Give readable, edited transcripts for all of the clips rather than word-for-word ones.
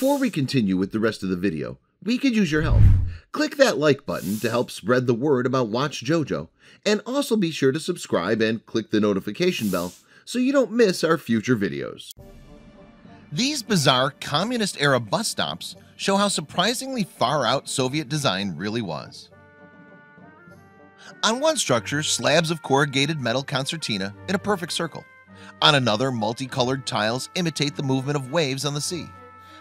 Before we continue with the rest of the video, we could use your help. Click that like button to help spread the word about watchJojo, and also be sure to subscribe and click the notification bell so you don't miss our future videos. These bizarre communist-era bus stops show how surprisingly far out Soviet design really was. On one structure, slabs of corrugated metal concertina in a perfect circle. On another, multicolored tiles imitate the movement of waves on the sea.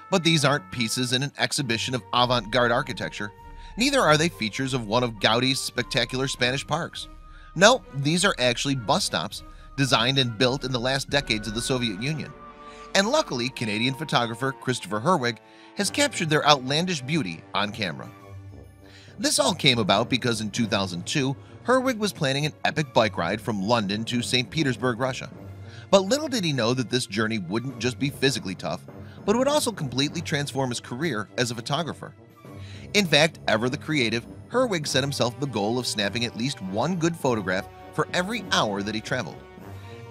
But these aren't pieces in an exhibition of avant-garde architecture. Neither are they features of one of Gaudi's spectacular Spanish parks. No, these are actually bus stops designed and built in the last decades of the Soviet Union. And luckily, Canadian photographer Christopher Herwig has captured their outlandish beauty on camera. This all came about because in 2002, Herwig was planning an epic bike ride from London to St. Petersburg, Russia. But little did he know that this journey wouldn't just be physically tough, but would also completely transform his career as a photographer. In fact, ever the creative, Herwig set himself the goal of snapping at least one good photograph for every hour that he traveled.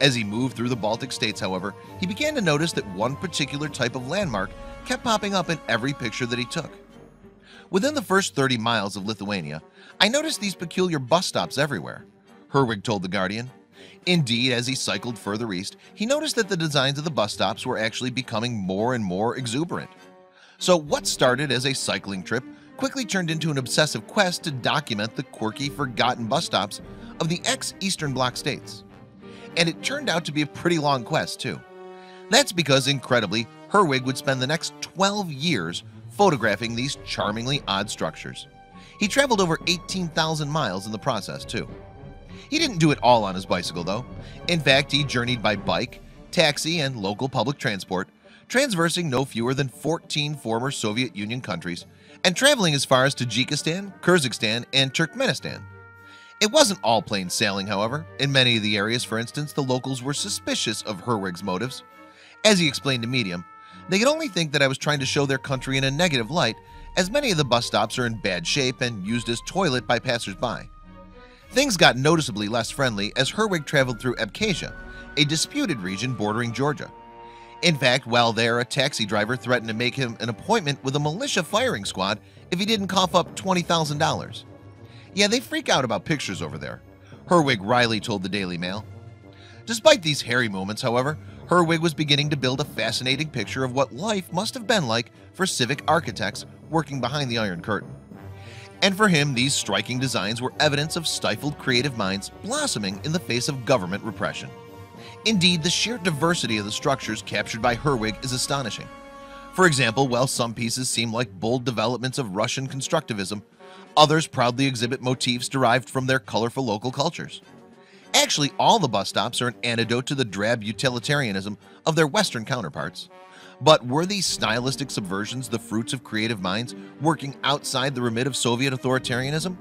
As he moved through the Baltic states, however, he began to notice that one particular type of landmark kept popping up in every picture that he took. Within the first 30 miles of Lithuania, I noticed these peculiar bus stops everywhere, Herwig told The Guardian. Indeed, as he cycled further east, he noticed that the designs of the bus stops were actually becoming more and more exuberant. So what started as a cycling trip quickly turned into an obsessive quest to document the quirky, forgotten bus stops of the ex-Eastern Bloc states. And it turned out to be a pretty long quest too. That's because, incredibly, Herwig would spend the next 12 years photographing these charmingly odd structures. He traveled over 18,000 miles in the process too. He didn't do it all on his bicycle though. In fact, he journeyed by bike, taxi, and local public transport, transversing no fewer than 14 former Soviet Union countries and traveling as far as Tajikistan, Kyrgyzstan, and Turkmenistan. It wasn't all plain sailing, however. In many of the areas, for instance, the locals were suspicious of Herwig's motives. As he explained to Medium, they could only think that I was trying to show their country in a negative light, as many of the bus stops are in bad shape and used as toilet by passers-by. Things got noticeably less friendly as Herwig traveled through Abkhazia, a disputed region bordering Georgia. In fact, while there, a taxi driver threatened to make him an appointment with a militia firing squad if he didn't cough up $20,000. Yeah, they freak out about pictures over there, Herwig wryly told the Daily Mail. Despite these hairy moments, however, Herwig was beginning to build a fascinating picture of what life must have been like for civic architects working behind the Iron Curtain. And for him, these striking designs were evidence of stifled creative minds blossoming in the face of government repression. Indeed, the sheer diversity of the structures captured by Herwig is astonishing. For example, while some pieces seem like bold developments of Russian constructivism, others proudly exhibit motifs derived from their colorful local cultures. Actually, all the bus stops are an antidote to the drab utilitarianism of their Western counterparts. But were these stylistic subversions the fruits of creative minds working outside the remit of Soviet authoritarianism?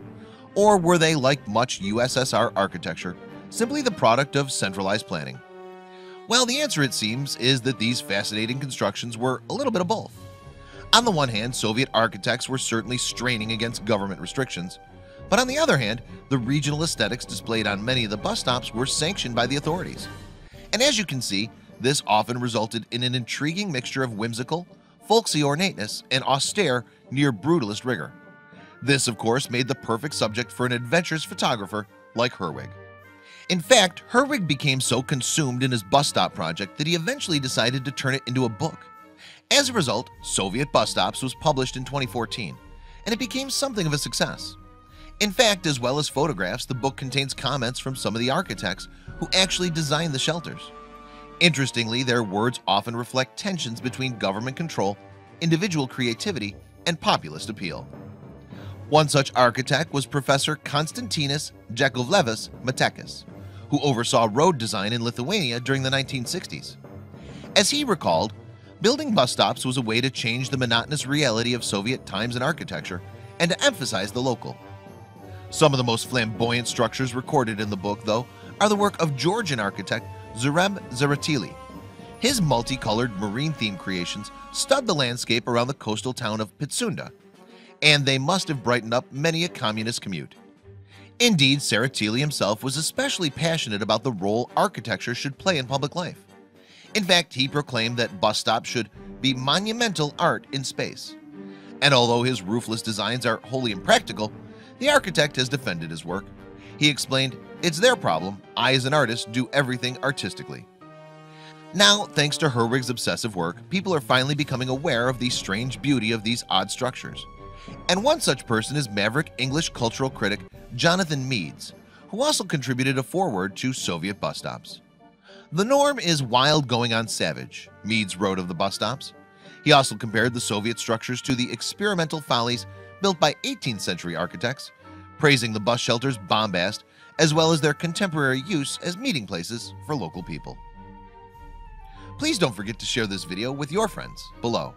Or were they, like much USSR architecture, simply the product of centralized planning? Well, the answer, it seems, is that these fascinating constructions were a little bit of both. On the one hand, Soviet architects were certainly straining against government restrictions, but on the other hand, the regional aesthetics displayed on many of the bus stops were sanctioned by the authorities. And as you can see, this often resulted in an intriguing mixture of whimsical, folksy ornateness and austere, near brutalist rigor. This, of course, made the perfect subject for an adventurous photographer like Herwig. In fact, Herwig became so consumed in his bus stop project that he eventually decided to turn it into a book. As a result, Soviet Bus Stops was published in 2014, and it became something of a success. In fact, as well as photographs, the book contains comments from some of the architects who actually designed the shelters. Interestingly, their words often reflect tensions between government control, individual creativity, and populist appeal. One such architect was Professor Konstantinas Jakovlevas Matekis, who oversaw road design in Lithuania during the 1960s. As he recalled, building bus stops was a way to change the monotonous reality of Soviet times and architecture and to emphasize the local. Some of the most flamboyant structures recorded in the book, though, are the work of Georgian architect Zurab Zaratili. His multicolored marine-themed creations stud the landscape around the coastal town of Pitsunda, and they must have brightened up many a communist commute. Indeed, Zaratili himself was especially passionate about the role architecture should play in public life. In fact, he proclaimed that bus stops should be monumental art in space. And although his roofless designs are wholly impractical, the architect has defended his work. He explained, "It's their problem. I as an artist do everything artistically." Now, thanks to Herwig's obsessive work, people are finally becoming aware of the strange beauty of these odd structures. And one such person is maverick English cultural critic Jonathan Meades, who also contributed a foreword to Soviet bus stops. "The norm is wild going on savage," Meades wrote of the bus stops. He also compared the Soviet structures to the experimental follies built by 18th century architects, praising the bus shelters' bombast as well as their contemporary use as meeting places for local people. Please don't forget to share this video with your friends below.